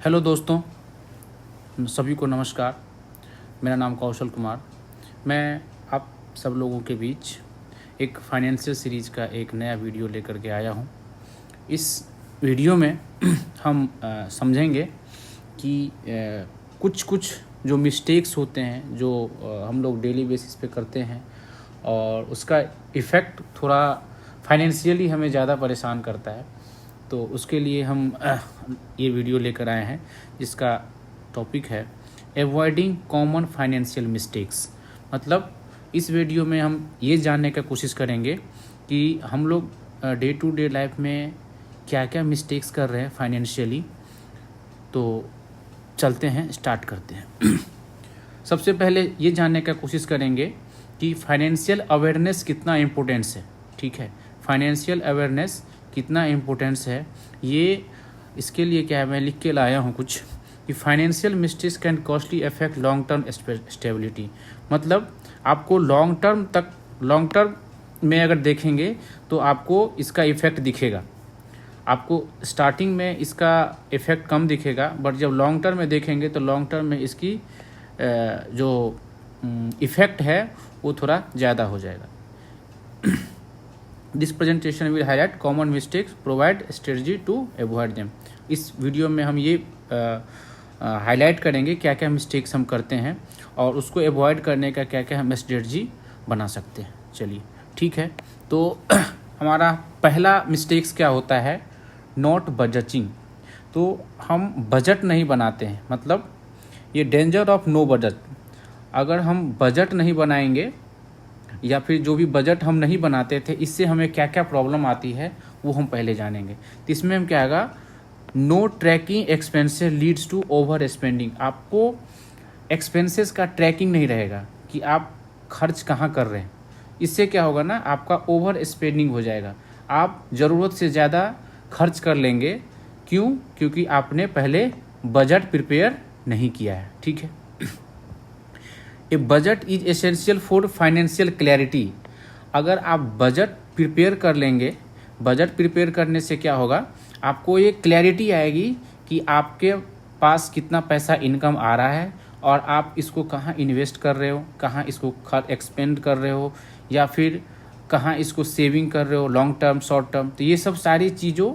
Hello दोस्तों, सभी को नमस्कार। मेरा नाम कौशल कुमार। मैं आप सब लोगों के बीच एक फाइनेंशियल सीरीज़ का एक नया वीडियो लेकर के आया हूं। इस वीडियो में हम समझेंगे कि कुछ जो मिस्टेक्स होते हैं जो हम लोग डेली बेसिस पे करते हैं और उसका इफ़ेक्ट थोड़ा फाइनेंशियली हमें ज़्यादा परेशान करता है। तो उसके लिए हम ये वीडियो लेकर आए हैं जिसका टॉपिक है एवॉइडिंग कॉमन फाइनेंशियल मिस्टेक्स। मतलब इस वीडियो में हम ये जानने का कोशिश करेंगे कि हम लोग डे टू डे लाइफ में क्या क्या मिस्टेक्स कर रहे हैं फाइनेंशियली। तो चलते हैं, स्टार्ट करते हैं। सबसे पहले ये जानने का कोशिश करेंगे कि फाइनेंशियल अवेयरनेस कितना इम्पोर्टेंस है। ठीक है, फाइनेंशियल अवेयरनेस कितना इम्पोर्टेंस है, ये इसके लिए क्या है मैं लिख के लाया हूँ कुछ कि financial mistakes can costly affect long term stability. मतलब आपको लॉन्ग टर्म में अगर देखेंगे तो आपको इसका इफ़ेक्ट दिखेगा। आपको स्टार्टिंग में इसका इफ़ेक्ट कम दिखेगा, बट जब लॉन्ग टर्म में देखेंगे तो लॉन्ग टर्म में इसकी जो इफ़ेक्ट है वो थोड़ा ज़्यादा हो जाएगा। This presentation will highlight common mistakes, provide strategy to avoid them. इस वीडियो में हम ये हाईलाइट करेंगे क्या क्या मिस्टेक्स हम करते हैं और उसको अवॉइड करने का क्या क्या हम स्ट्रेटजी बना सकते हैं। चलिए ठीक है, तो हमारा पहला मिस्टेक्स क्या होता है, नॉट बजटिंग। तो हम बजट नहीं बनाते हैं, मतलब ये डेंजर ऑफ नो बजट। अगर हम बजट नहीं बनाएंगे या फिर जो भी बजट हम नहीं बनाते थे, इससे हमें क्या क्या प्रॉब्लम आती है वो हम पहले जानेंगे। तो इसमें हम क्या आएगा, no tracking expenses leads to overspending. आपको एक्सपेंसेस का ट्रैकिंग नहीं रहेगा कि आप खर्च कहाँ कर रहे हैं। इससे क्या होगा ना, आपका ओवर स्पेंडिंग हो जाएगा। आप ज़रूरत से ज़्यादा खर्च कर लेंगे। क्यों? क्योंकि आपने पहले बजट प्रिपेयर नहीं किया है। ठीक है, a budget is essential for financial clarity. अगर आप बजट प्रिपेयर कर लेंगे, बजट प्रिपेयर करने से क्या होगा, आपको ये क्लैरिटी आएगी कि आपके पास कितना पैसा इनकम आ रहा है और आप इसको कहाँ इन्वेस्ट कर रहे हो, कहाँ इसको एक्सपेंड कर रहे हो, या फिर कहाँ इसको सेविंग कर रहे हो, लॉन्ग टर्म शॉर्ट टर्म। तो ये सब सारी चीज़ों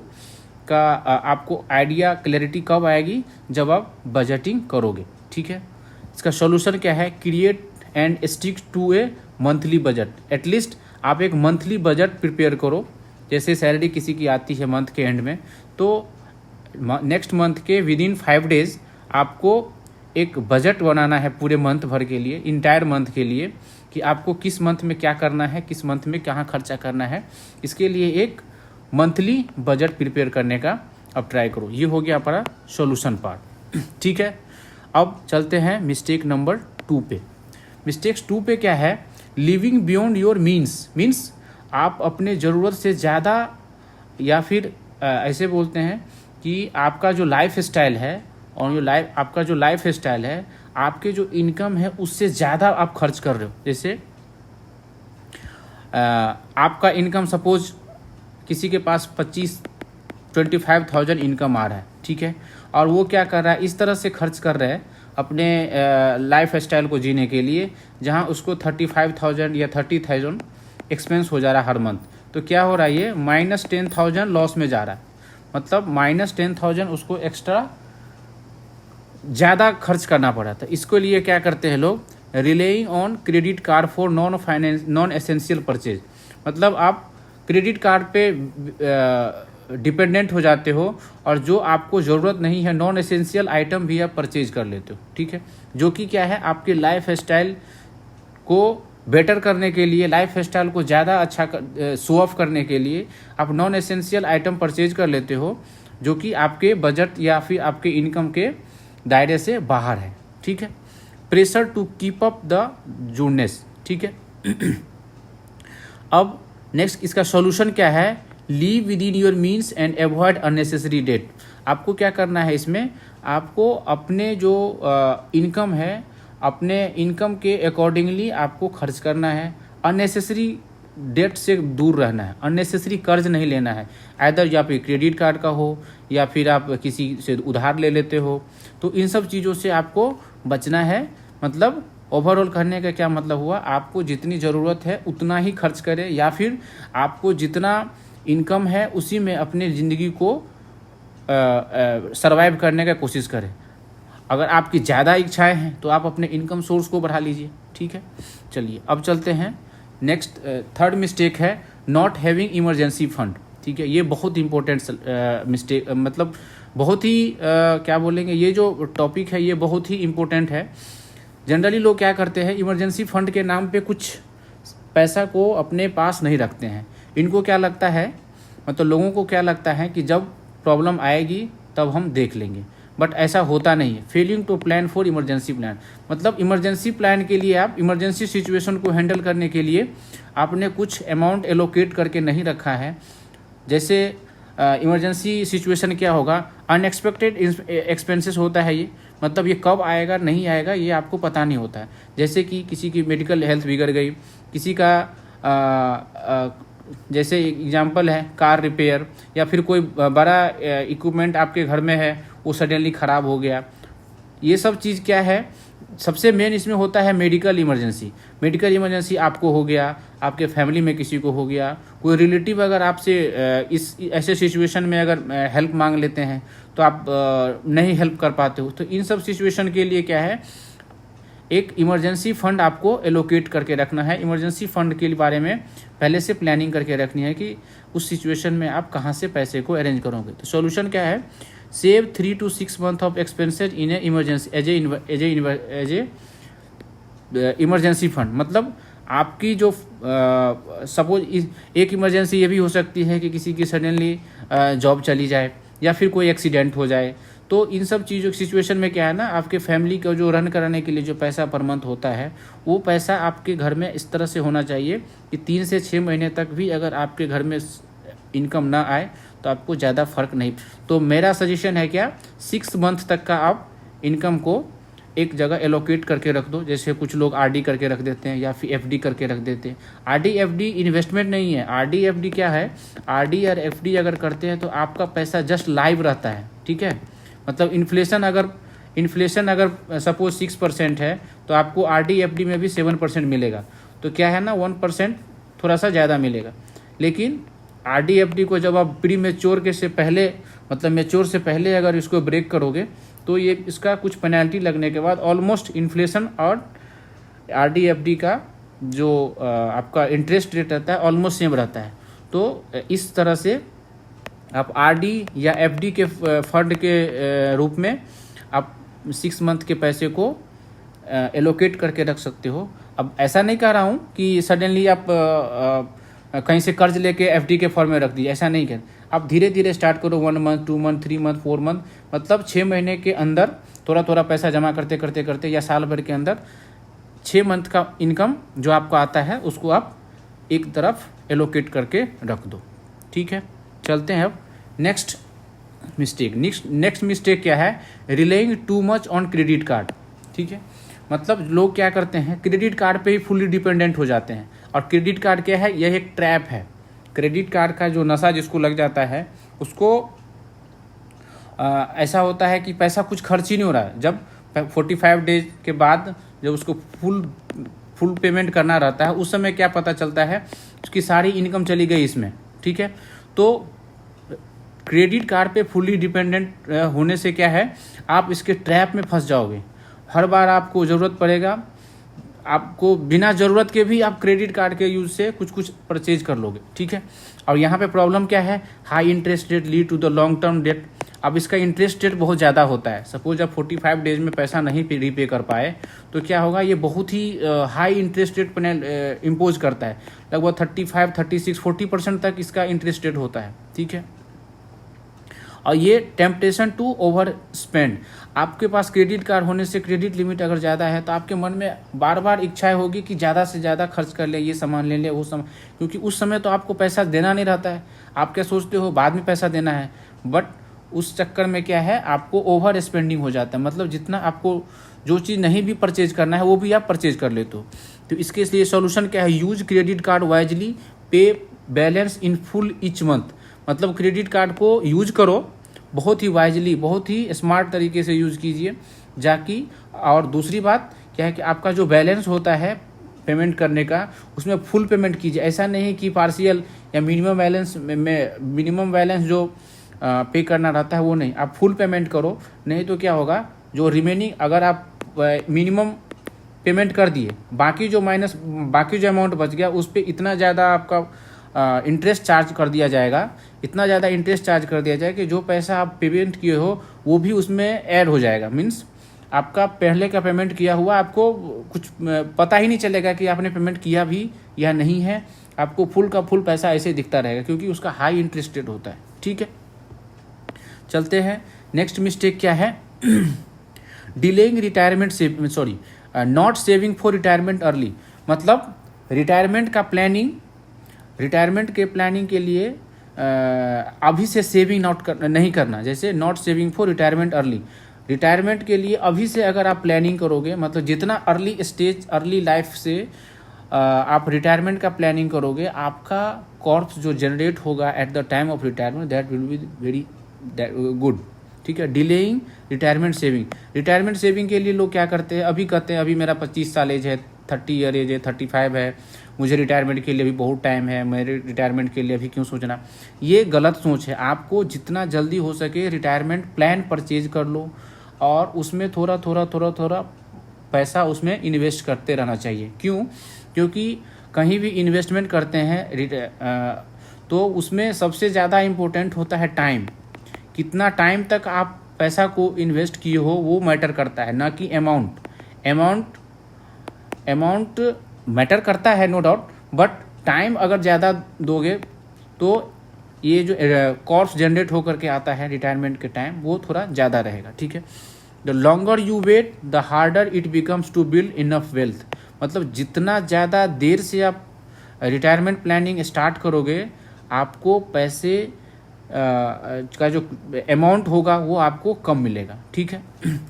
का आपको आइडिया क्लैरिटी कब आएगी, जब आप बजटिंग करोगे। ठीक है, इसका सॉल्यूशन क्या है, create and stick to a monthly budget. At least आप एक मंथली बजट प्रिपेयर करो। जैसे सैलरी किसी की आती है मंथ के एंड में, तो नेक्स्ट मंथ के विद इन 5 डेज आपको एक बजट बनाना है पूरे मंथ भर के लिए, इंटायर मंथ के लिए, कि आपको किस मंथ में क्या करना है, किस मंथ में कहाँ खर्चा करना है। इसके लिए एक मंथली बजट प्रिपेयर करने का अब ट्राई करो। ये हो गया हमारा सॉल्यूशन पार्ट। ठीक है, अब चलते हैं मिस्टेक नंबर 2 पे। मिस्टेक्स 2 पे क्या है, लिविंग बियॉन्ड योर मीन्स आप अपने ज़रूरत से ज़्यादा, या फिर ऐसे बोलते हैं कि आपका जो लाइफ स्टाइल है और आपका जो लाइफ स्टाइल है, आपके जो इनकम है उससे ज़्यादा आप खर्च कर रहे हो। जैसे आपका इनकम सपोज किसी के पास 25,000 इनकम आ रहा है। ठीक है, और वो क्या कर रहा है, इस तरह से खर्च कर रहा है अपने लाइफ स्टाइल को जीने के लिए, जहां उसको 35,000 या 30,000 एक्सपेंस हो जा रहा है हर मंथ। तो क्या हो रहा है, ये -10,000 लॉस में जा रहा है। मतलब -10,000 उसको एक्स्ट्रा ज़्यादा खर्च करना पड़ा था। इसके लिए क्या करते हैं लोग, relying on credit card for non essential purchase. मतलब आप क्रेडिट कार्ड पे डिपेंडेंट हो जाते हो और जो आपको ज़रूरत नहीं है, नॉन एसेंशियल आइटम भी आप परचेज कर लेते हो। ठीक है, जो कि क्या है, आपके लाइफ स्टाइल को बेटर करने के लिए, लाइफ स्टाइल को ज़्यादा अच्छा शो ऑफ करने के लिए आप नॉन एसेंशियल आइटम परचेज कर लेते हो, जो कि आपके बजट या फिर आपके इनकम के दायरे से बाहर है। ठीक है, pressure to keep up the Joneses. ठीक है, अब नेक्स्ट इसका सॉल्यूशन क्या है, live within your means and avoid unnecessary debt. आपको क्या करना है, इसमें आपको अपने जो इनकम है, अपने इनकम के अकॉर्डिंगली आपको खर्च करना है। अननेसेसरी डेट से दूर रहना है, अननेसेसरी कर्ज नहीं लेना है। आइदर या फिर क्रेडिट कार्ड का हो या फिर आप किसी से उधार ले लेते हो, तो इन सब चीज़ों से आपको बचना है। मतलब ओवरऑल करने का क्या मतलब हुआ, आपको जितनी ज़रूरत है उतना ही खर्च करें, या फिर आपको जितना इनकम है उसी में अपनी ज़िंदगी को सरवाइव करने का कोशिश करें। अगर आपकी ज़्यादा इच्छाएं हैं तो आप अपने इनकम सोर्स को बढ़ा लीजिए। ठीक है, चलिए अब चलते हैं नेक्स्ट। थर्ड मिस्टेक है नॉट हैविंग इमरजेंसी फंड। ठीक है, ये बहुत इंपॉर्टेंट मिस्टेक, मतलब बहुत ही क्या बोलेंगे, ये जो टॉपिक है ये बहुत ही इम्पोर्टेंट है। जनरली लोग क्या करते हैं, इमरजेंसी फंड के नाम पे कुछ पैसा को अपने पास नहीं रखते हैं। इनको क्या लगता है, मतलब लोगों को क्या लगता है कि जब प्रॉब्लम आएगी तब हम देख लेंगे, बट ऐसा होता नहीं है। Failing to plan for emergency plan, मतलब इमरजेंसी प्लान के लिए आप इमरजेंसी सिचुएशन को हैंडल करने के लिए आपने कुछ अमाउंट एलोकेट करके नहीं रखा है। जैसे इमरजेंसी सिचुएशन क्या होगा, अनएक्सपेक्टेड एक्सपेंसेस होता है ये, मतलब ये कब आएगा नहीं आएगा ये आपको पता नहीं होता है। जैसे कि किसी की मेडिकल हेल्थ बिगड़ गई, किसी का जैसे एग्जांपल है कार रिपेयर, या फिर कोई बड़ा इक्विपमेंट आपके घर में है वो सडनली ख़राब हो गया। ये सब चीज़ क्या है, सबसे मेन इसमें होता है मेडिकल इमरजेंसी। मेडिकल इमरजेंसी आपको हो गया, आपके फैमिली में किसी को हो गया, कोई रिलेटिव अगर आपसे इस ऐसे सिचुएशन में अगर हेल्प मांग लेते हैं तो आप नहीं हेल्प कर पाते हो। तो इन सब सिचुएशन के लिए क्या है, एक इमरजेंसी फंड आपको एलोकेट करके रखना है। इमरजेंसी फंड के बारे में पहले से प्लानिंग करके रखनी है कि उस सिचुएशन में आप कहाँ से पैसे को अरेंज करोगे। तो सॉल्यूशन क्या है, save 3 to 6 month of expenses in a emergency as a emergency fund. मतलब आपकी जो सपोज एक इमरजेंसी ये भी हो सकती है कि किसी की सडनली जॉब चली जाए या फिर कोई एक्सीडेंट हो जाए। तो इन सब चीज़ों सिचुएशन में क्या है ना, आपके फैमिली का जो रन कराने के लिए जो पैसा पर मंथ होता है वो पैसा आपके घर में इस तरह से होना चाहिए कि 3 से 6 महीने तक भी अगर आपके घर में इनकम ना आए तो आपको ज़्यादा फर्क नहीं। तो मेरा सजेशन है क्या, 6 मंथ तक का आप इनकम को एक जगह एलोकेट करके रख दो। जैसे कुछ लोग आरडी करके रख देते हैं या फिर एफडी करके रख देते हैं। आरडी एफडी इन्वेस्टमेंट नहीं है। आरडी एफडी क्या है, आरडी और एफडी अगर करते हैं तो आपका पैसा जस्ट लाइव रहता है। ठीक है, मतलब इन्फ्लेशन अगर सपोज 6% है तो आपको आरडी एफडी में भी 7% मिलेगा। तो क्या है ना, 1% थोड़ा सा ज़्यादा मिलेगा। लेकिन आरडी एफडी को जब आप प्री मेच्योर के से पहले, मतलब मेच्योर से पहले अगर इसको ब्रेक करोगे तो ये इसका कुछ पेनल्टी लगने के बाद ऑलमोस्ट इन्फ्लेशन और आरडी एफडी का जो आपका इंटरेस्ट रेट रहता है ऑलमोस्ट सेम रहता है। तो इस तरह से आप आरडी या एफडी के फंड के रूप में आप 6 मंथ के पैसे को एलोकेट करके रख सकते हो। अब ऐसा नहीं कह रहा हूँ कि सडनली आप कहीं से कर्ज लेके एफडी के फॉर्म में रख दीजिए, ऐसा नहीं कर। आप धीरे धीरे स्टार्ट करो, 1 मंथ 2 मंथ 3 मंथ 4 मंथ, मतलब 6 महीने के अंदर थोड़ा थोड़ा पैसा जमा करते करते करते या साल भर के अंदर 6 मंथ का इनकम जो आपको आता है उसको आप एक तरफ एलोकेट करके रख दो। ठीक है, चलते हैं अब नेक्स्ट मिस्टेक। नेक्स्ट मिस्टेक क्या है, relying too much on credit card. ठीक है, मतलब लोग क्या करते हैं, क्रेडिट कार्ड पे ही फुली डिपेंडेंट हो जाते हैं। और क्रेडिट कार्ड क्या है, यह एक ट्रैप है। क्रेडिट कार्ड का जो नशा जिसको लग जाता है उसको ऐसा होता है कि पैसा कुछ खर्च ही नहीं हो रहा है। जब 45 डेज के बाद जब उसको फुल पेमेंट करना रहता है उस समय क्या पता चलता है, उसकी सारी इनकम चली गई इसमें। ठीक है, तो क्रेडिट कार्ड पे फुली डिपेंडेंट होने से क्या है, आप इसके ट्रैप में फंस जाओगे। हर बार आपको ज़रूरत पड़ेगा, आपको बिना ज़रूरत के भी आप क्रेडिट कार्ड के यूज़ से कुछ कुछ परचेज कर लोगे। ठीक है, और यहाँ पे प्रॉब्लम क्या है, high interest rate lead to the long term debt. अब इसका इंटरेस्ट रेट बहुत ज़्यादा होता है। सपोज आप 45 डेज में पैसा नहीं रीपे कर पाए तो क्या होगा, ये बहुत ही हाई इंटरेस्ट रेट इम्पोज करता है। लगभग 35, 36, 40% तक इसका इंटरेस्ट रेट होता है। ठीक है, और ये टेम्पटेशन टू ओवर स्पेंड। आपके पास क्रेडिट कार्ड होने से क्रेडिट लिमिट अगर ज़्यादा है तो आपके मन में बार बार इच्छाएं होगी कि ज़्यादा से ज़्यादा खर्च कर ले, ये सामान ले ले वो सामान, क्योंकि उस समय तो आपको पैसा देना नहीं रहता है। आप क्या सोचते हो, बाद में पैसा देना है, बट उस चक्कर में क्या है, आपको ओवर स्पेंडिंग हो जाता है। मतलब जितना आपको जो चीज़ नहीं भी परचेज करना है वो भी आप परचेज कर लेते हो। तो इसके लिए सॉल्यूशन क्या है, यूज क्रेडिट कार्ड वाइजली, पे balance in full each month. मतलब क्रेडिट कार्ड को यूज करो बहुत ही वाइजली, बहुत ही स्मार्ट तरीके से यूज कीजिए जाकि, और दूसरी बात क्या है कि आपका जो बैलेंस होता है पेमेंट करने का उसमें फुल पेमेंट कीजिए। ऐसा नहीं कि पार्शियल या मिनिमम बैलेंस जो पे करना रहता है वो नहीं, आप फुल पेमेंट करो। नहीं तो क्या होगा, जो रिमेनिंग अगर आप मिनिमम पेमेंट कर दिए, बाकी जो अमाउंट बच गया उस पर इतना ज़्यादा आपका इंटरेस्ट चार्ज कर दिया जाएगा, इतना ज़्यादा इंटरेस्ट चार्ज कर दिया जाएगा कि जो पैसा आप पेमेंट किए हो वो भी उसमें ऐड हो जाएगा। मीन्स आपका पहले का पेमेंट किया हुआ आपको कुछ पता ही नहीं चलेगा कि आपने पेमेंट किया भी या नहीं है। आपको फुल का फुल पैसा ऐसे दिखता रहेगा क्योंकि उसका हाई इंटरेस्ट रेट होता है। ठीक है, चलते हैं। नेक्स्ट मिस्टेक क्या है, delaying retirement not saving for retirement early. मतलब रिटायरमेंट के प्लानिंग के लिए अभी से सेविंग नहीं करना। जैसे not saving for retirement early, retirement के लिए अभी से अगर आप प्लानिंग करोगे, मतलब जितना अर्ली लाइफ से आप रिटायरमेंट का प्लानिंग करोगे, आपका कॉर्प्स जो जनरेट होगा at the time of retirement that will be very good. ठीक है, डिलेइंग रिटायरमेंट सेविंग के लिए लोग क्या करते हैं, अभी कहते हैं अभी मेरा 25 साल एज है, 30 ईयर एज है, 35 है, मुझे रिटायरमेंट के लिए अभी बहुत टाइम है, मेरे रिटायरमेंट के लिए अभी क्यों सोचना। ये गलत सोच है। आपको जितना जल्दी हो सके रिटायरमेंट प्लान परचेज कर लो और उसमें थोड़ा पैसा उसमें इन्वेस्ट करते रहना चाहिए। क्यों? क्योंकि कहीं भी इन्वेस्टमेंट करते हैं तो उसमें सबसे ज़्यादा इम्पोर्टेंट होता है टाइम। कितना टाइम तक आप पैसा को इन्वेस्ट किए हो वो मैटर करता है, ना कि अमाउंट मैटर करता है नो डाउट, बट टाइम अगर ज़्यादा दोगे तो ये जो कॉर्प्स जनरेट होकर के आता है रिटायरमेंट के टाइम वो थोड़ा ज़्यादा रहेगा। ठीक है, the longer you wait the harder it becomes to build enough wealth. मतलब जितना ज़्यादा देर से आप रिटायरमेंट प्लानिंग स्टार्ट करोगे, आपको पैसे का जो अमाउंट होगा वो आपको कम मिलेगा। ठीक है,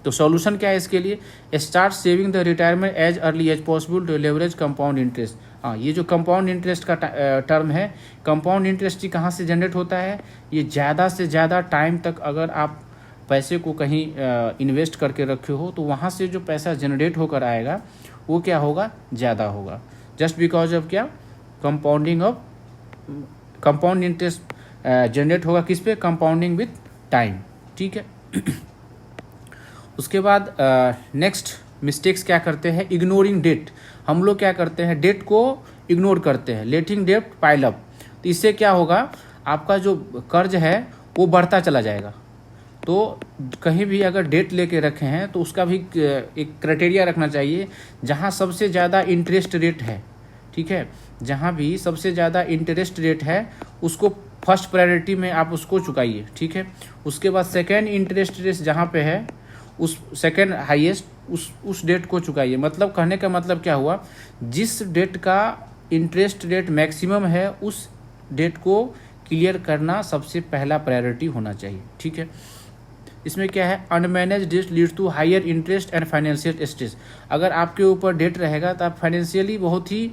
तो सॉल्यूशन क्या है इसके लिए, start saving the retirement as early as possible to leverage compound interest. हाँ, ये जो कंपाउंड इंटरेस्ट का टर्म है, कंपाउंड इंटरेस्ट ही कहाँ से जनरेट होता है, ये ज़्यादा से ज़्यादा टाइम तक अगर आप पैसे को कहीं इन्वेस्ट करके रखे हो तो वहाँ से जो पैसा जनरेट होकर आएगा वो क्या होगा, ज़्यादा होगा। जस्ट बिकॉज ऑफ क्या, कंपाउंड इंटरेस्ट जनरेट होगा किस पे, कंपाउंडिंग विथ टाइम। ठीक है, उसके बाद नेक्स्ट मिस्टेक्स क्या करते हैं, इग्नोरिंग डेट। हम लोग क्या करते हैं, डेट को इग्नोर करते हैं, लेटिंग डेट पाइल अप। तो इससे क्या होगा, आपका जो कर्ज है वो बढ़ता चला जाएगा। तो कहीं भी अगर डेट लेके रखे हैं तो उसका भी एक क्राइटेरिया रखना चाहिए, जहाँ सबसे ज़्यादा इंटरेस्ट रेट है। ठीक है, जहाँ भी सबसे ज़्यादा इंटरेस्ट रेट है उसको फर्स्ट प्रायोरिटी में आप उसको चुकाइए। ठीक है, उसके बाद सेकेंड इंटरेस्ट रेट जहाँ पे है उस सेकेंड हाईएस्ट उस डेट को चुकाइए। मतलब कहने का मतलब क्या हुआ, जिस डेट का इंटरेस्ट रेट मैक्सिमम है उस डेट को क्लियर करना सबसे पहला प्रायोरिटी होना चाहिए। ठीक है, इसमें क्या है, unmanaged debt leads to higher interest and financial stress. अगर आपके ऊपर डेट रहेगा तो आप फाइनेंशियली बहुत ही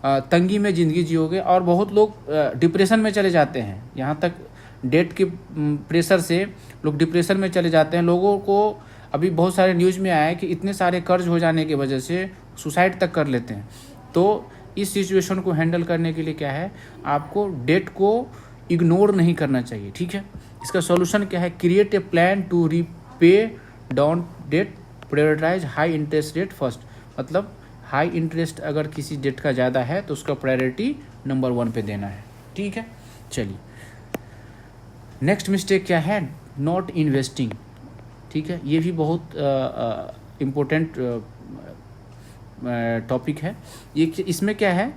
तंगी में ज़िंदगी जियोगे और बहुत लोग डिप्रेशन में चले जाते हैं। यहाँ तक डेट के प्रेशर से लोग डिप्रेशन में चले जाते हैं। लोगों को अभी बहुत सारे न्यूज़ में आया है कि इतने सारे कर्ज हो जाने की वजह से सुसाइड तक कर लेते हैं। तो इस सिचुएशन को हैंडल करने के लिए क्या है, आपको डेट को इग्नोर नहीं करना चाहिए। ठीक है, इसका सॉल्यूशन क्या है, create a plan to repay down debt, prioritise high interest rate first. मतलब हाई इंटरेस्ट अगर किसी डेट का ज़्यादा है तो उसका प्रायोरिटी नंबर 1 पे देना है। ठीक है, चलिए नेक्स्ट मिस्टेक क्या है, नॉट इन्वेस्टिंग। ठीक है, ये भी बहुत इम्पोर्टेंट टॉपिक है। ये इसमें क्या है,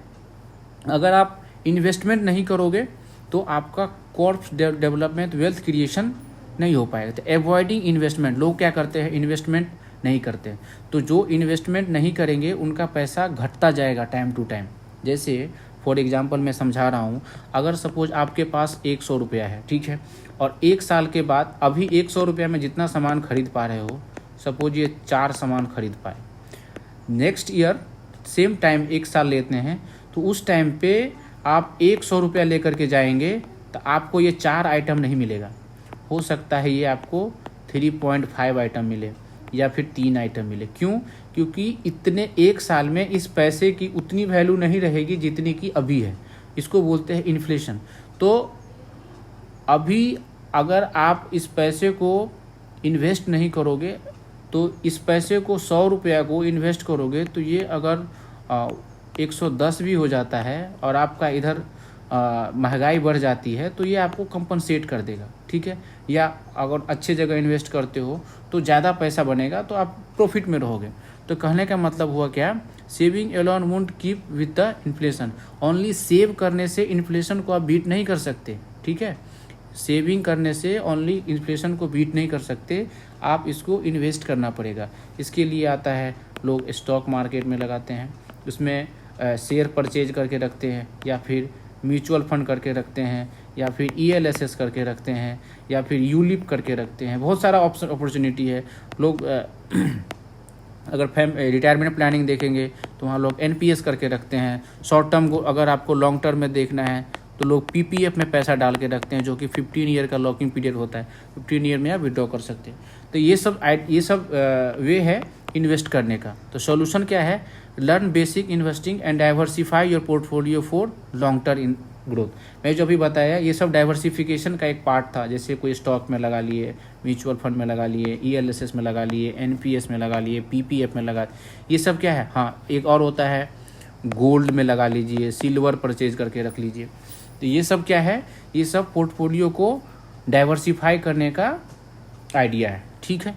अगर आप इन्वेस्टमेंट नहीं करोगे तो आपका कॉर्प्स डेवलपमेंट वेल्थ क्रिएशन नहीं हो पाएगा। तो एवॉइडिंग इन्वेस्टमेंट, लोग क्या करते हैं, इन्वेस्टमेंट नहीं करते। तो जो इन्वेस्टमेंट नहीं करेंगे उनका पैसा घटता जाएगा टाइम टू टाइम। जैसे फॉर एग्जांपल मैं समझा रहा हूँ, अगर सपोज आपके पास 100 रुपया है, ठीक है, और 1 साल के बाद अभी 100 रुपया में जितना सामान खरीद पा रहे हो, सपोज ये 4 सामान खरीद पाए, नेक्स्ट ईयर सेम टाइम 1 साल लेते हैं तो उस टाइम पे आप 100 रुपया लेकर के जाएंगे तो आपको ये 4 आइटम नहीं मिलेगा। हो सकता है ये आपको 3.5 आइटम मिले या फिर 3 आइटम मिले। क्यों? क्योंकि इतने 1 साल में इस पैसे की उतनी वैल्यू नहीं रहेगी जितनी कि अभी है। इसको बोलते हैं इन्फ्लेशन। तो अभी अगर आप इस पैसे को इन्वेस्ट नहीं करोगे तो इस पैसे को 100 रुपया को इन्वेस्ट करोगे तो ये अगर 110 भी हो जाता है और आपका इधर महंगाई बढ़ जाती है तो ये आपको कंपनसेट कर देगा, ठीक है। या अगर अच्छे जगह इन्वेस्ट करते हो तो ज़्यादा पैसा बनेगा तो आप प्रॉफिट में रहोगे। तो कहने का मतलब हुआ क्या, saving alone won't keep with the inflation. Only save करने से इन्फ्लेशन को आप बीट नहीं कर सकते, ठीक है। सेविंग करने से ओनली इन्फ्लेशन को बीट नहीं कर सकते, आप इसको इन्वेस्ट करना पड़ेगा। इसके लिए आता है लोग स्टॉक मार्केट में लगाते हैं, उसमें शेयर परचेज करके रखते हैं या फिर म्यूचुअल फंड करके रखते हैं या फिर ELSS करके रखते हैं या फिर यूलिप करके रखते हैं। बहुत सारा ऑप्शन अपॉर्चुनिटी है। लोग अगर रिटायरमेंट प्लानिंग देखेंगे तो वहाँ लोग NPS करके रखते हैं। शॉर्ट टर्म को अगर आपको लॉन्ग टर्म में देखना है तो लोग PPF में पैसा डाल के रखते हैं जो कि 15 ईयर का लॉकिंग पीरियड होता है। 15 ईयर में आप विड्रॉ कर सकते हैं। तो ये सब वे है इन्वेस्ट करने का। तो सॉल्यूशन क्या है, learn basic investing and diversify your portfolio for long term in growth. मैं जो अभी बताया ये सब डाइवर्सिफिकेशन का एक पार्ट था। जैसे कोई स्टॉक में लगा लिए, म्यूचुअल फंड में लगा लिए, ELSS में लगा लिए, NPS में लगा लिए, PPF में लगा, ये सब क्या है। हाँ, एक और होता है गोल्ड में लगा लीजिए, सिल्वर परचेज करके रख लीजिए। तो ये सब क्या है, ये सब पोर्टफोलियो को डाइवर्सिफाई करने का आइडिया है, ठीक है।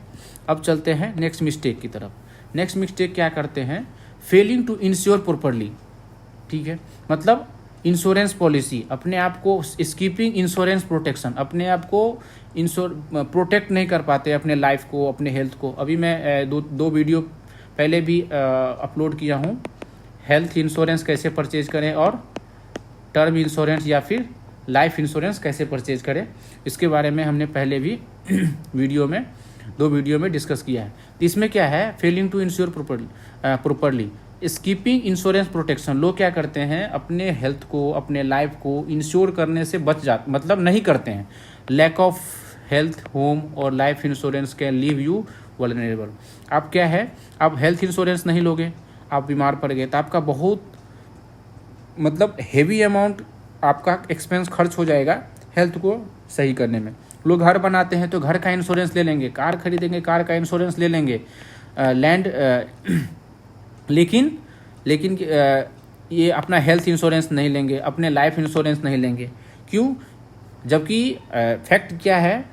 अब चलते हैं नेक्स्ट मिस्टेक की तरफ। नेक्स्ट मिस्टेक क्या करते हैं, फेलिंग टू इंश्योर प्रॉपर्ली, ठीक है। मतलब इंश्योरेंस पॉलिसी, अपने आप को स्कीपिंग इंश्योरेंस प्रोटेक्शन, अपने आप को प्रोटेक्ट नहीं कर पाते अपने लाइफ को, अपने हेल्थ को। अभी मैं दो वीडियो पहले भी अपलोड किया हूँ, हेल्थ इंश्योरेंस कैसे परचेज करें और टर्म इंश्योरेंस या फिर लाइफ इंश्योरेंस कैसे परचेज करें, इसके बारे में हमने पहले भी दो वीडियो में डिस्कस किया है। तो इसमें क्या है, failing to insure properly, skipping insurance protection. लोग क्या करते हैं, अपने हेल्थ को, अपने लाइफ को इंश्योर करने से मतलब नहीं करते हैं। लैक ऑफ हेल्थ, होम और life insurance can leave you vulnerable. आप क्या है, आप हेल्थ इंश्योरेंस नहीं लोगे, आप बीमार पड़ गए तो आपका बहुत मतलब हेवी अमाउंट आपका एक्सपेंस खर्च हो जाएगा हेल्थ को सही करने में। लोग घर बनाते हैं तो घर का इंश्योरेंस ले लेंगे, कार खरीदेंगे कार का इंश्योरेंस ले लेंगे, लैंड लेकिन ये अपना हेल्थ इंश्योरेंस नहीं लेंगे, अपने लाइफ इंश्योरेंस नहीं लेंगे। क्यों? जबकि फैक्ट क्या है,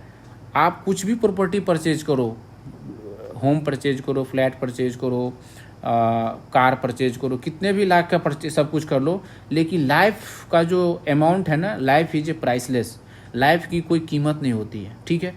आप कुछ भी प्रॉपर्टी परचेज करो, होम परचेज करो, फ्लैट परचेज करो, कार परचेज करो, कितने भी लाख का परचेज सब कुछ कर लो, लेकिन लाइफ का जो अमाउंट है ना, life is a priceless, life की कोई कीमत नहीं होती है, ठीक है।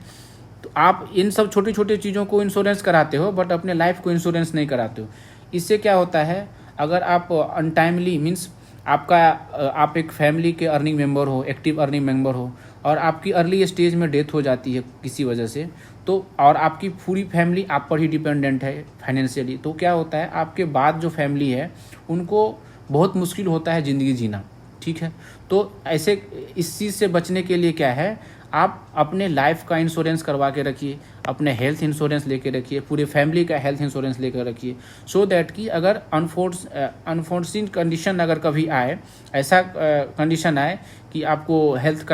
तो आप इन सब छोटी छोटी चीज़ों को इंश्योरेंस कराते हो बट अपने लाइफ को इंश्योरेंस नहीं कराते हो। इससे क्या होता है, अगर आप अनटाइमली मीन्स आप एक फैमिली के अर्निंग मेंबर हो, एक्टिव अर्निंग मेंबर हो, और आपकी अर्ली स्टेज में डेथ हो जाती है किसी वजह से, तो और आपकी पूरी फैमिली आप पर ही डिपेंडेंट है फाइनेंशियली, तो क्या होता है, आपके बाद जो फैमिली है उनको बहुत मुश्किल होता है ज़िंदगी जीना, ठीक है। तो ऐसे इस चीज़ से बचने के लिए क्या है, आप अपने लाइफ का इंश्योरेंस करवा के रखिए, अपने हेल्थ इंश्योरेंस लेके रखिए, पूरे फैमिली का हेल्थ इंश्योरेंस लेकर रखिए, सो दैट कि अगर अनफोर्सिन कंडीशन अगर कभी आए, ऐसा कंडीशन आए कि आपको हेल्थ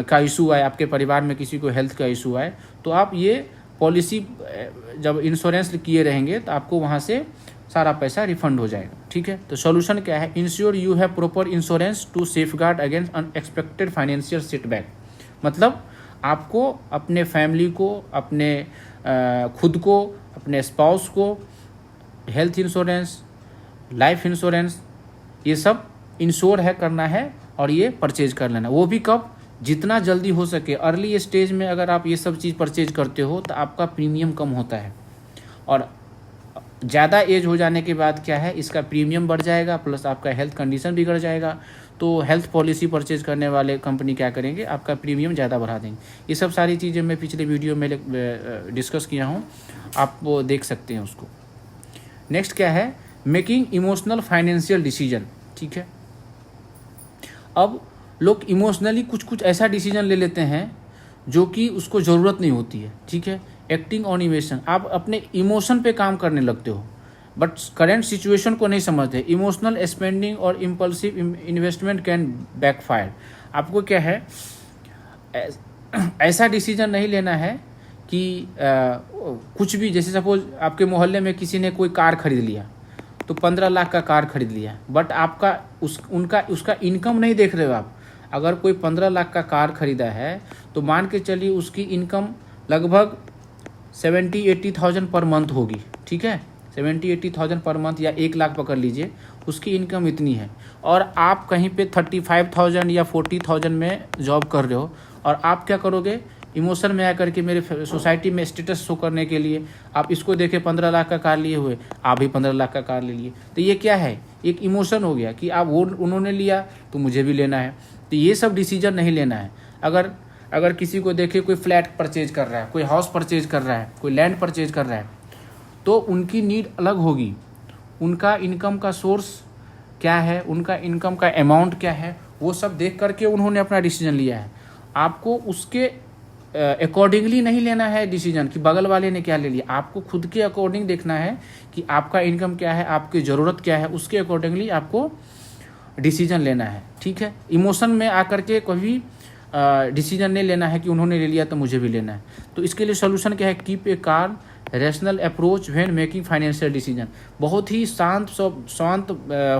का इशू आए, आपके परिवार में किसी को हेल्थ का इशू आए, तो आप ये पॉलिसी जब इंश्योरेंस किए रहेंगे तो आपको वहाँ से सारा पैसा रिफंड हो जाएगा, ठीक है। तो सॉल्यूशन क्या है, ensure you have proper insurance to safeguard against unexpected financial setback. मतलब आपको अपने फैमिली को, अपने खुद को, अपने स्पाउस को हेल्थ इंश्योरेंस, लाइफ इंश्योरेंस, ये सब इंश्योर है करना है और ये परचेज कर लेना। वो भी कब, जितना जल्दी हो सके। अर्ली स्टेज में अगर आप ये सब चीज़ परचेज करते हो तो आपका प्रीमियम कम होता है, और ज़्यादा एज हो जाने के बाद क्या है, इसका प्रीमियम बढ़ जाएगा, प्लस आपका हेल्थ कंडीशन बिगड़ जाएगा। तो हेल्थ पॉलिसी परचेज करने वाले कंपनी क्या करेंगे, आपका प्रीमियम ज़्यादा बढ़ा देंगे। ये सब सारी चीज़ें मैं पिछले वीडियो में डिस्कस किया हूँ, आप वो देख सकते हैं उसको। नेक्स्ट क्या है, मेकिंग इमोशनल फाइनेंशियल डिसीजन। ठीक है, अब लोग इमोशनली कुछ कुछ ऐसा डिसीजन ले लेते हैं जो कि उसको ज़रूरत नहीं होती है। ठीक है, एक्टिंग ऑन इमोशन, आप अपने इमोशन पे काम करने लगते हो बट करेंट सिचुएशन को नहीं समझते। इमोशनल स्पेंडिंग और इम्पल्सिव इन्वेस्टमेंट कैन बैकफायर। आपको क्या है, ऐसा डिसीजन नहीं लेना है कि कुछ भी, जैसे सपोज आपके मोहल्ले में किसी ने कोई कार खरीद लिया तो 15 लाख का कार खरीद लिया, बट आपका उसका इनकम नहीं देख रहे हो आप। अगर कोई 15 लाख का कार खरीदा है तो मान के चलिए उसकी इनकम लगभग 70-80,000 पर मंथ होगी। ठीक है, 70-80,000 पर मंथ या 1 लाख पकड़ लीजिए, उसकी इनकम इतनी है और आप कहीं पे 35,000 या 40,000 में जॉब कर रहे हो और आप क्या करोगे, इमोशन में आकर के मेरे सोसाइटी में स्टेटस शो करने के लिए आप इसको देखे 15 लाख का कार लिए हुए, आप भी 15 लाख का कार ले लिए। तो ये क्या है, एक इमोशन हो गया कि आप वो उन्होंने लिया तो मुझे भी लेना है। तो ये सब डिसीजन नहीं लेना है। अगर किसी को देखे कोई फ्लैट परचेज कर रहा है, कोई हाउस परचेज कर रहा है, कोई लैंड परचेज कर रहा है, तो उनकी नीड अलग होगी, उनका इनकम का सोर्स क्या है, उनका इनकम का अमाउंट क्या है, वो सब देख करके उन्होंने अपना डिसीजन लिया है। आपको उसके अकॉर्डिंगली नहीं लेना है डिसीजन कि बगल वाले ने क्या ले लिया। आपको खुद के अकॉर्डिंग देखना है कि आपका इनकम क्या है, आपकी ज़रूरत क्या है, उसके अकॉर्डिंगली आपको डिसीजन लेना है। ठीक है, इमोशन में आकर के कभी डिसीजन नहीं लेना है कि उन्होंने ले लिया तो मुझे भी लेना है। तो इसके लिए सोल्यूशन क्या है, keep a car rational approach when making financial decision. बहुत ही शांत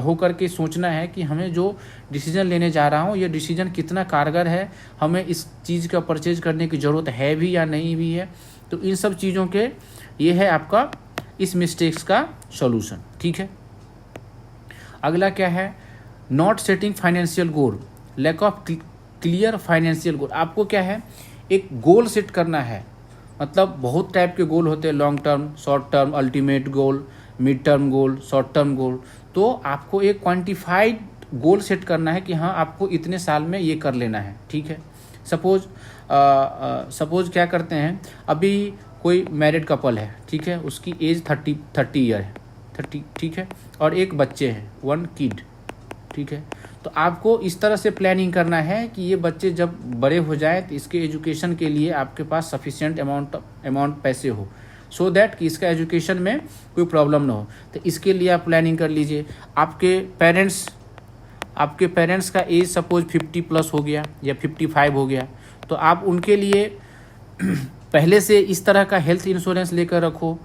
होकर के सोचना है कि हमें जो डिसीजन लेने जा रहा हूँ ये डिसीजन कितना कारगर है, हमें इस चीज़ का परचेज करने की ज़रूरत है भी या नहीं भी है। तो इन सब चीज़ों के ये है आपका इस मिस्टेक्स का सॉल्यूशन। ठीक है, अगला क्या है, not setting financial goal, lack of clear financial goal. आपको क्या है, एक गोल सेट करना है। मतलब बहुत टाइप के गोल होते हैं, long term, short term, ultimate goal, mid term goal, short term goal. तो आपको एक क्वांटिफाइड गोल सेट करना है कि हाँ आपको इतने साल में ये कर लेना है। ठीक है, सपोज क्या करते हैं, अभी कोई मैरिड कपल है, ठीक है, उसकी एज 30 ईयर है, 30, ठीक है, और एक बच्चे हैं, 1 किड। ठीक है, तो आपको इस तरह से प्लानिंग करना है कि ये बच्चे जब बड़े हो जाए तो इसके एजुकेशन के लिए आपके पास सफिशिएंट अमाउंट पैसे हो, सो दैट कि इसका एजुकेशन में कोई प्रॉब्लम ना हो। तो इसके लिए आप प्लानिंग कर लीजिए। आपके पेरेंट्स का एज सपोज 50+ हो गया या 55 हो गया, तो आप उनके लिए पहले से इस तरह का हेल्थ इंश्योरेंस लेकर रखो।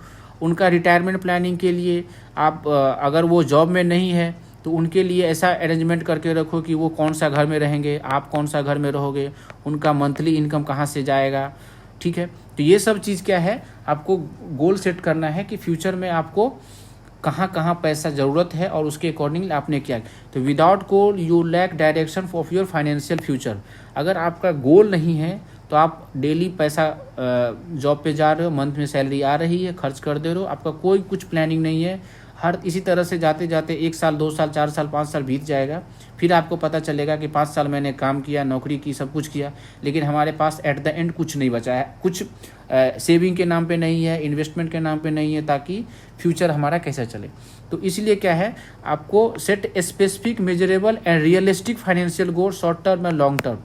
उनका रिटायरमेंट प्लानिंग के लिए आप अगर वो जॉब में नहीं है तो उनके लिए ऐसा अरेंजमेंट करके रखो कि वो कौन सा घर में रहेंगे, आप कौन सा घर में रहोगे, उनका मंथली इनकम कहाँ से जाएगा। ठीक है, तो ये सब चीज़ क्या है, आपको गोल सेट करना है कि फ्यूचर में आपको कहाँ कहाँ पैसा ज़रूरत है और उसके अकॉर्डिंगली आपने क्या। तो without goal you lack direction of your financial future. अगर आपका गोल नहीं है तो आप डेली पैसा जॉब पे जा रहे हो, मंथ में सैलरी आ रही है, खर्च कर दे रहे हो, आपका कोई कुछ प्लानिंग नहीं है। हर इसी तरह से जाते जाते 1 साल, 2 साल, 4 साल, 5 साल बीत जाएगा। फिर आपको पता चलेगा कि 5 साल मैंने काम किया, नौकरी की, सब कुछ किया, लेकिन हमारे पास एट द एंड कुछ नहीं बचा है, कुछ सेविंग के नाम पे नहीं है, इन्वेस्टमेंट के नाम पे नहीं है, ताकि फ्यूचर हमारा कैसे चले। तो इसलिए क्या है, आपको set specific, measurable and realistic financial goal, short term and long term.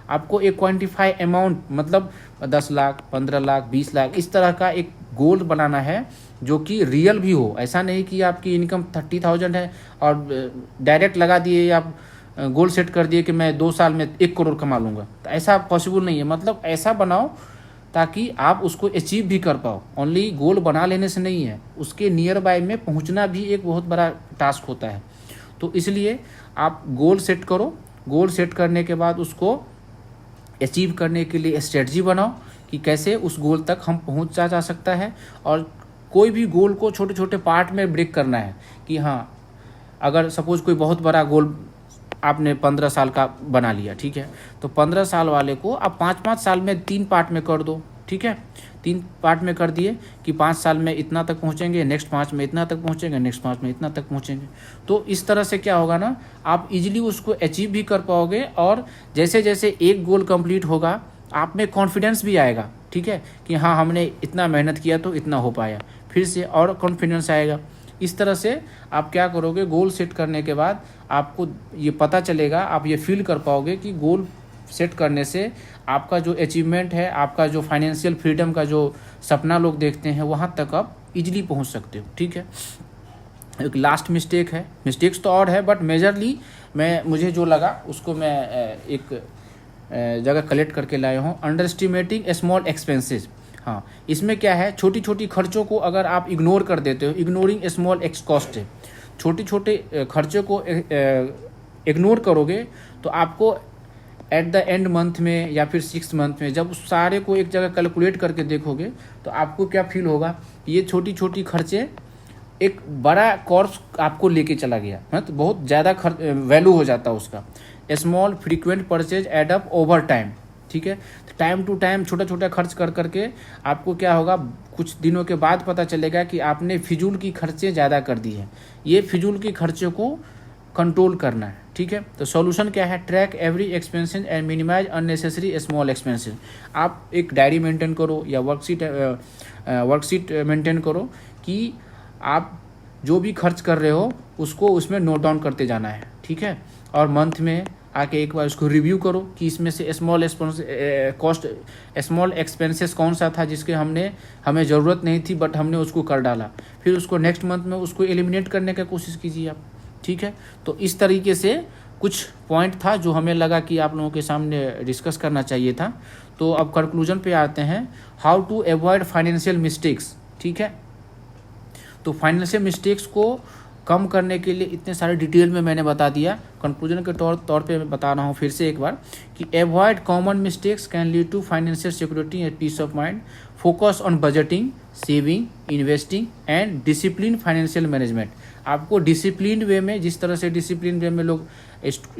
आपको एक क्वान्टिफाई अमाउंट, मतलब 10 लाख, 15 लाख, 20 लाख, इस तरह का एक गोल बनाना है जो कि रियल भी हो। ऐसा नहीं कि आपकी इनकम 30,000 है और डायरेक्ट लगा दिए, आप गोल सेट कर दिए कि मैं 2 साल में 1 करोड़ कमा लूँगा, तो ऐसा पॉसिबल नहीं है। मतलब ऐसा बनाओ ताकि आप उसको अचीव भी कर पाओ। ओनली गोल बना लेने से नहीं है, उसके नियर बाय में पहुँचना भी एक बहुत बड़ा टास्क होता है। तो इसलिए आप गोल सेट करो, गोल सेट करने के बाद उसको अचीव करने के लिए स्ट्रेटजी बनाओ कि कैसे उस गोल तक हम पहुँचा जा सकता है। और कोई भी गोल को छोटे छोटे पार्ट में ब्रेक करना है कि हाँ, अगर सपोज कोई बहुत बड़ा गोल आपने 15 साल का बना लिया, ठीक है, तो 15 साल वाले को आप 5-5 साल में 3 पार्ट में कर दो। ठीक है, 3 पार्ट में कर दिए कि 5 साल में इतना तक पहुँचेंगे, नेक्स्ट 5 में इतना तक पहुँचेंगे, नेक्स्ट 5 में इतना तक पहुँचेंगे। तो इस तरह से क्या होगा ना, आप इजीली उसको अचीव भी कर पाओगे और जैसे जैसे एक गोल कंप्लीट होगा आप में कॉन्फिडेंस भी आएगा। ठीक है, कि हाँ हमने इतना मेहनत किया तो इतना हो पाया, फिर से और कॉन्फिडेंस आएगा। इस तरह से आप क्या करोगे, गोल सेट करने के बाद आपको ये पता चलेगा, आप ये फील कर पाओगे कि गोल सेट करने से आपका जो अचीवमेंट है, आपका जो फाइनेंशियल फ्रीडम का जो सपना लोग देखते हैं, वहाँ तक आप इजीली पहुँच सकते हो। ठीक है, एक लास्ट मिस्टेक है, मिस्टेक्स तो और है बट मेजरली मुझे जो लगा उसको मैं एक जगह कलेक्ट करके लाया हूँ। Under estimating small expenses. हाँ, इसमें क्या है, छोटी छोटी खर्चों को अगर आप इग्नोर कर देते हो, इग्नोरिंग स्मॉल एक्स कॉस्ट है, छोटे छोटे खर्चों को इग्नोर करोगे तो आपको एट द एंड मंथ में या फिर 6 मंथ में जब उस सारे को एक जगह कैलकुलेट करके देखोगे तो आपको क्या फील होगा, ये छोटी छोटी खर्चे एक बड़ा कॉर्स आपको लेके चला गया है, तो बहुत ज़्यादा वैल्यू हो जाता है उसका। Small frequent purchase add up over time. ठीक है, तो टाइम टू टाइम छोटा छोटा खर्च कर करके आपको क्या होगा, कुछ दिनों के बाद पता चलेगा कि आपने फिजूल की खर्चे ज़्यादा कर दी है। ये फिजूल की खर्चे को कंट्रोल करना है। ठीक है, तो सॉल्यूशन क्या है, track every expenses and minimise unnecessary small expenses. आप एक डायरी मेंटेन करो या वर्कशीट मेंटेन करो कि आप जो भी खर्च कर रहे हो उसको उसमें नोट डाउन करते जाना है। ठीक है, और मंथ में आके एक बार उसको रिव्यू करो कि इसमें से स्मॉल एक्सपेंसेस कौन सा था जिसके हमें ज़रूरत नहीं थी बट हमने उसको कर डाला, फिर उसको नेक्स्ट मंथ में उसको एलिमिनेट करने का कोशिश कीजिए आप। ठीक है, तो इस तरीके से कुछ पॉइंट था जो हमें लगा कि आप लोगों के सामने डिस्कस करना चाहिए था। तो अब कंक्लूजन पे आते हैं, how to avoid financial mistakes. ठीक है, तो फाइनेंशियल मिस्टेक्स को कम करने के लिए इतने सारे डिटेल में मैंने बता दिया। कंक्लूजन के तौर पे मैं बता रहा हूँ फिर से एक बार कि avoid common mistakes can lead to financial security and peace of mind. Focus on budgeting, saving, investing and discipline financial management. आपको डिसिप्लिन वे में, जिस तरह से डिसिप्लिन वे में लोग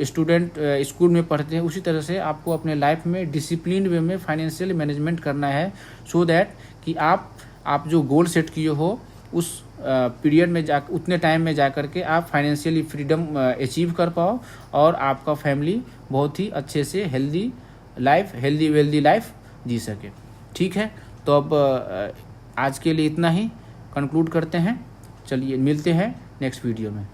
स्टूडेंट स्कूल में पढ़ते हैं, उसी तरह से आपको अपने लाइफ में डिसिप्लिन वे में फाइनेंशियल मैनेजमेंट करना है, सो दैट कि आप जो गोल सेट किए हो उस पीरियड में उतने टाइम में जा करके आप फाइनेंशियली फ्रीडम अचीव कर पाओ और आपका फैमिली बहुत ही अच्छे से हेल्दी वेल्दी लाइफ जी सके। ठीक है, तो अब आज के लिए इतना ही कंक्लूड करते हैं। चलिए मिलते हैं नेक्स्ट वीडियो में।